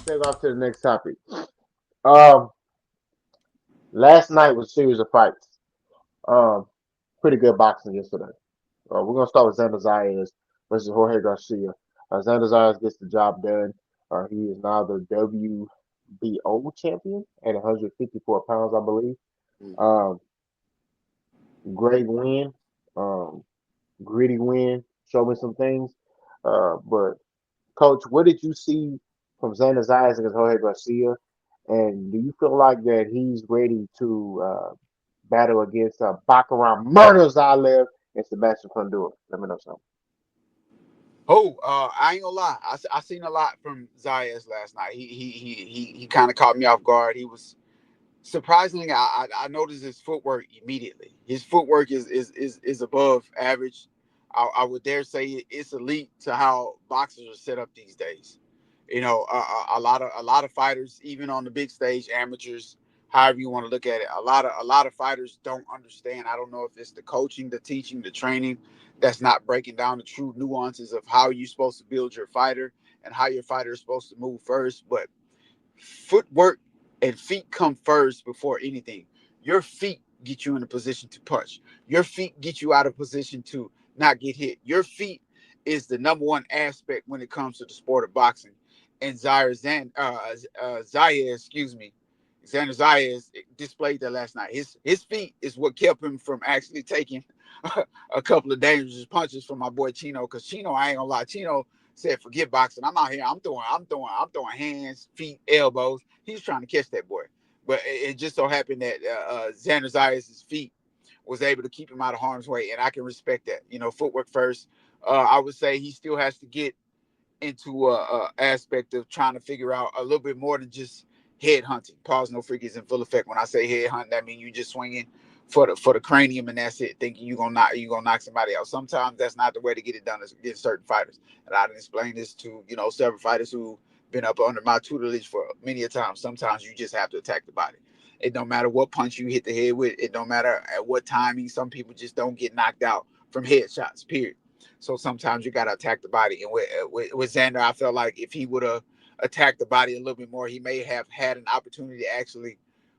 take off to the next topic. Um, Last night was a series of fights. Um, Pretty good boxing yesterday. We're gonna start with Xander Zayas versus Jorge Garcia. Xander Zayas gets the job done. He is now the WBO champion at 154 pounds, I believe. Mhm. Um, Great win, um, gritty win. Show me some things. But Coach, what did you see from Xander Zayas against Jorge Garcia? And do you feel like that he's ready to battle against Baccarat Murders Zalev and Sebastian Fundora? Let me know something. I ain't gonna lie. I seen a lot from Zayas last night. He kind of caught me off guard. He was surprisingly. I noticed his footwork immediately. His footwork is above average. I would dare say it's elite to how boxers are set up these days. You know, a lot of fighters, even on the big stage, amateurs, however you want to look at it, a lot of fighters don't understand. I don't know if it's the coaching, the teaching, the training that's not breaking down the true nuances of how you're supposed to build your fighter and how your fighter is supposed to move first. But footwork and feet come first before anything. Your feet get you in a position to punch. Your feet get you out of position to not get hit. Your feet is the number one aspect when it comes to the sport of boxing. And Zaya, excuse me, Xander Zayas displayed that last night. His feet is what kept him from actually taking a couple of dangerous punches from my boy Chino. Because Chino, I ain't gonna lie, Chino said, "Forget boxing. I'm out here. I'm throwing hands, feet, elbows." He's trying to catch that boy, but it just so happened that Xander Zayas' feet was able to keep him out of harm's way, and I can respect that. You know, footwork first. I would say he still has to get into a aspect of trying to figure out a little bit more than just head hunting. Pause, no freak is in full effect. When I say head hunt, that means you just swinging for the cranium and that's it, thinking you gonna knock somebody out. Sometimes that's not the way to get it done against certain fighters. And I didn't explain this to several fighters who been up under my tutelage for many a time. Sometimes you just have to attack the body. It don't matter what punch you hit the head with. It don't matter at what timing. Some people just don't get knocked out from headshots. Period. So sometimes you got to attack the body. And with Xander, I felt like if he would have attacked the body a little bit more, he may have had an opportunity to actually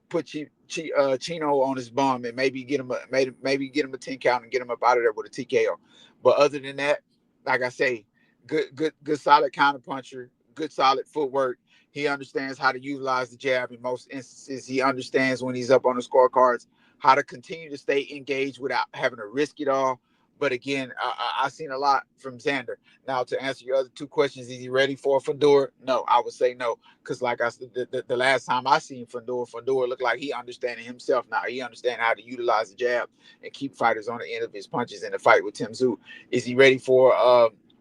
put Chino on his bum and maybe get him a 10 count and get him up out of there with a TKO. But other than that, like I say, good solid counter puncher, good solid footwork. He understands how to utilize the jab in most instances. He understands when he's up on the scorecards how to continue to stay engaged without having to risk it all. But again, I've seen a lot from Xander. Now, to answer your other two questions, is he ready for Fedor? No, I would say no. Because like I said, the last time I seen Fedor looked like he understanding himself now. He understand how to utilize the jab and keep fighters on the end of his punches in the fight with Tim Tszyu. Is he ready for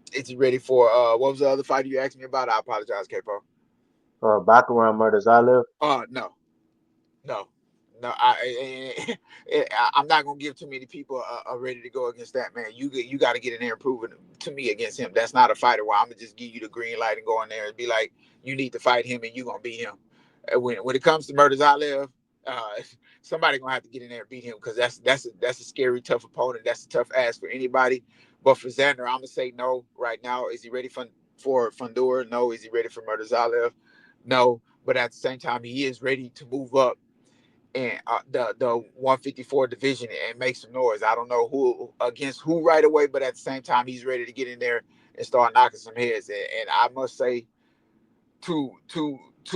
what was the other fight you asked me about? I apologize, Capo. Baccarat Murders Zalev. No, no, no. I'm not gonna give too many people a ready to go against that man. You got to get in there and prove it to me against him. That's not a fighter where I'm gonna just give you the green light and go in there and be like, you need to fight him and you gonna beat him. When it comes to Murders I live, uh, somebody gonna have to get in there and beat him because that's a scary, tough opponent. That's a tough ask for anybody. But for Xander, I'm gonna say no right now. Is he ready for Fundora? No. Is he ready for Murders I live? No. But at the same time, he is ready to move up and the 154 division and make some noise. I don't know who against who right away, but at the same time, he's ready to get in there and start knocking some heads. And I must say, to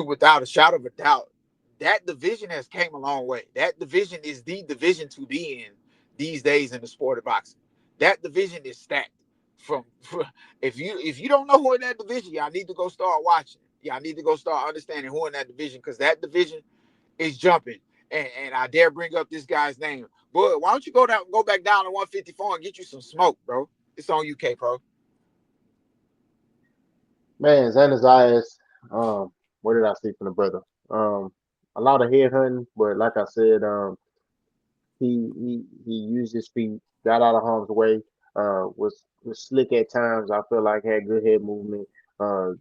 without a shadow of a doubt, that division has came a long way. That division is the division to be in these days in the sport of boxing. That division is stacked. From if you don't know who in that division, y'all need to go start watching. Y'all need to go start understanding who in that division because that division is jumping. And I dare bring up this guy's name. Boy, why don't you go back down to 154 and get you some smoke, bro? It's on UK Pro. Man, Xander Zayas. What did I see from the brother? A lot of head hunting, but like I said, he used his feet, got out of harm's way, was slick at times. I feel like had good head movement,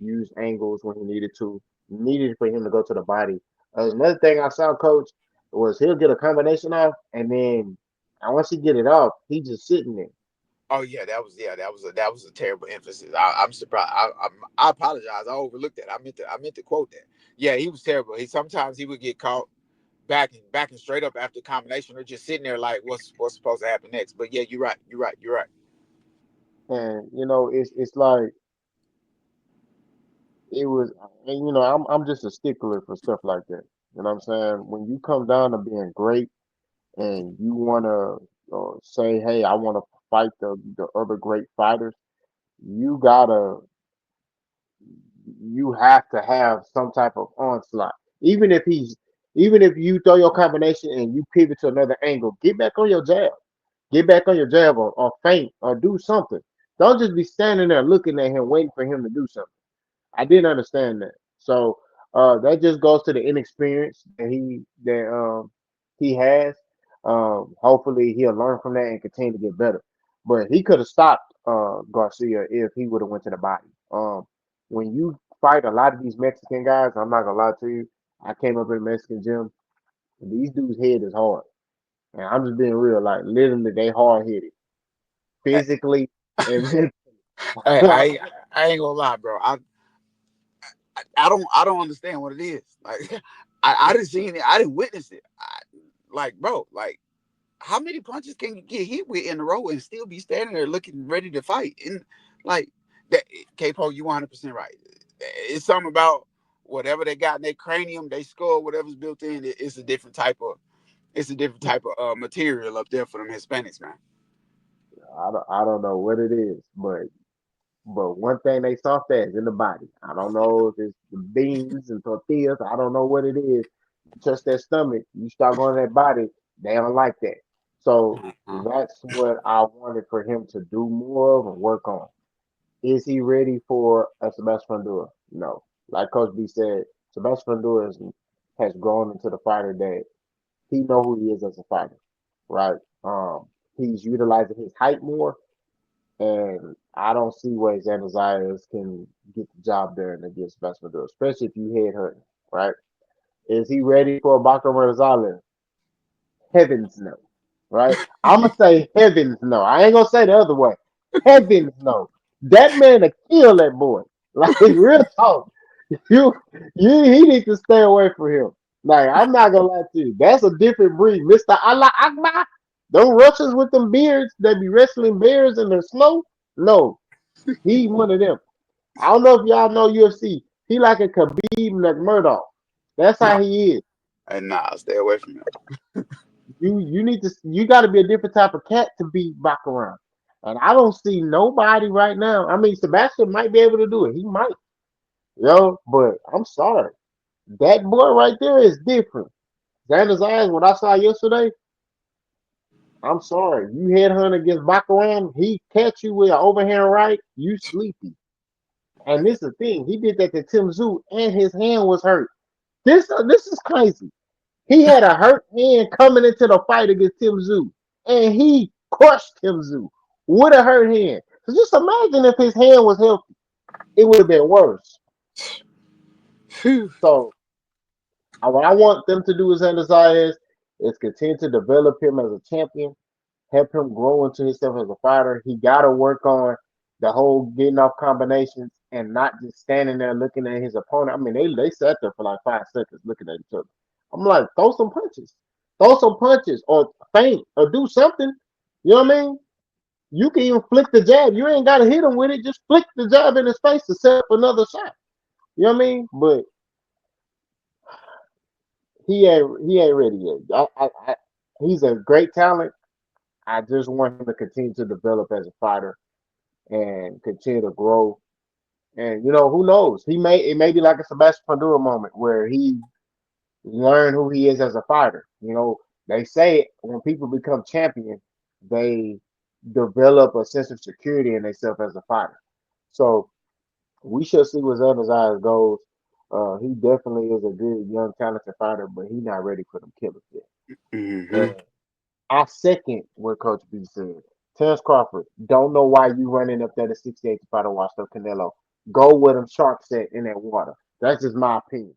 used angles when he needed to. Needed for him to go to the body. Another thing I saw, coach, was he'll get a combination off, and then once he get it off, he just sitting there. Oh that was a terrible emphasis. I'm surprised. I apologize. I overlooked that. I meant to quote that. Yeah, he was terrible. He sometimes he would get caught backing straight up after combination or just sitting there like what's supposed to happen next. But yeah, you're right. You're right. And it's like it was, and I'm just a stickler for stuff like that. You know what I'm saying? When you come down to being great and you want to say, hey, I want to fight the other great fighters, you gotta you have to have some type of onslaught. Even if he's even if you throw your combination and you pivot to another angle, get back on your jab. Get back on your jab or feint or do something. Don't just be standing there looking at him waiting for him to do something. I didn't understand that. So that just goes to the inexperience that he has. Hopefully he'll learn from that and continue to get better. But he could have stopped Garcia if he would have went to the body. When you fight a lot of these Mexican guys, I'm not gonna lie to you. I came up in the Mexican gym. These dudes' head is hard, and I'm just being real. Like literally, they hard headed, Hey, physically and mentally. hey, I ain't gonna lie, bro. I don't understand what it is. Like I didn't see it. I didn't witness it. Like bro, like how many punches can you get hit with in a row and still be standing there looking ready to fight? And like that, K-Po, you 100% right. It's something about whatever they got in their cranium, they skull, whatever's built in. It's a different type of material up there for them Hispanics, man. I don't know what it is, but one thing they soft at is in the body. I don't know if it's the beans and tortillas. I don't know what it is. You touch that stomach, you start going to that body. They don't like that. So Uh-huh. that's what I wanted for him to do more of and work on. Is he ready for a Sebastian Fundora? No. Like Coach B said, Sebastian Fundora has grown into the fighter that he know who he is as a fighter, right? He's utilizing his height more, and I don't see where Xander Zayas can get the job done against Masvidal, especially if you head hunting, right? Is he ready for Baco Rosales? Heavens no, right? I'm gonna say heavens no. I ain't gonna say the other way. Heavens no. That man to kill that boy. Like real talk. You, he needs to stay away from him. Like I'm not gonna lie to you. That's a different breed, Mister Allah Akbar. Them Russians with them beards that be wrestling bears in the snow. No, he one of them. I don't know if y'all know UFC. He like a Khabib Murdoch. That's how No, he is. and nah, stay away from him. You got to be a different type of cat to beat Baccarat. And I don't see nobody right now. I mean, Sebastian might be able to do it. He might, but I'm sorry. That boy right there is different. Xander's eyes, what I saw yesterday, I'm sorry. You headhunt against Baccarat, he catch you with an overhand right, you sleepy. And this is the thing. He did that to Tim Zoo, and his hand was hurt. This is crazy. He had a hurt hand coming into the fight against Tim Zoo, and he crushed Tim Zoo with a hurt hand. So just imagine if his hand was healthy, it would have been worse. Phew. So what I want them to do is Zayas is continue to develop him as a champion, help him grow into himself as a fighter. He got to work on the whole getting off combinations and not just standing there looking at his opponent. I mean, they sat there for like 5 seconds looking at each other. I'm like, throw some punches, or feint, or do something. You know what I mean? You can even flick the jab. You ain't got to hit him with it. Just flick the jab in his face to set up another shot. You know what I mean? But he ain't ready yet. He's a great talent. I just want him to continue to develop as a fighter and continue to grow. And who knows? It may be like a Sebastian Pandura moment where he learn who he is as a fighter. They say when people become champion, they develop a sense of security in themselves as a fighter. So we shall see where Xander's eyes goes. He definitely is a good young talented fighter, but he's not ready for them killers yet. Hmm. And I second what Coach B said. Terrence Crawford, don't know why you running up there to 68 to fight a washed up Canelo. Go with him shark set in that water. That's just my opinion.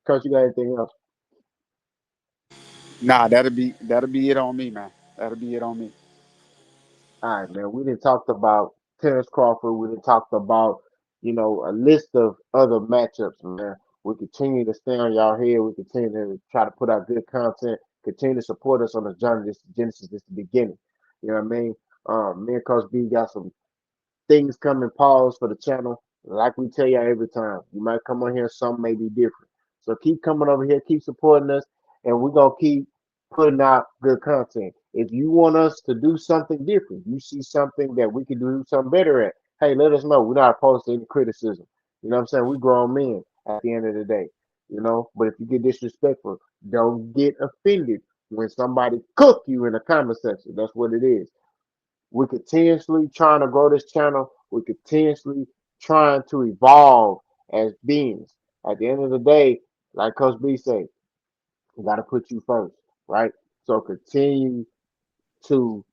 Coach, you got anything else? Nah, that'll be it on me, man. That'll be it on me. All right, man. We didn't talked about Terrence Crawford. We didn't talked about, a list of other matchups, man. We continue to stay on y'all here. We continue to try to put out good content. Continue to support us on the journey. This is Genesis. This is the beginning. You know what I mean? Me and Coach B got some things come and pause for the channel. Like we tell y'all every time, you might come on here, some may be different. So keep coming over here, keep supporting us, and we're gonna keep putting out good content. If you want us to do something different, you see something that we can do something better at, hey, let us know. We're not opposed to any criticism. You know what I'm saying? We grown men at the end of the day. But if you get disrespectful, don't get offended when somebody cook you in the comment section. That's what it is. We're continuously trying to grow this channel. We're continuously trying to evolve as beings. At the end of the day, like Coach B said, we got to put you first, right? So continue to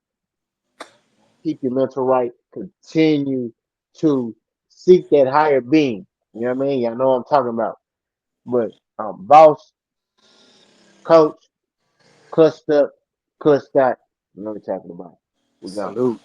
keep your mental right. Continue to seek that higher being. You know what I mean? Y'all know what I'm talking about. But boss, coach, clutched up, clutched out. You know what we're talking about. We gone. Salute.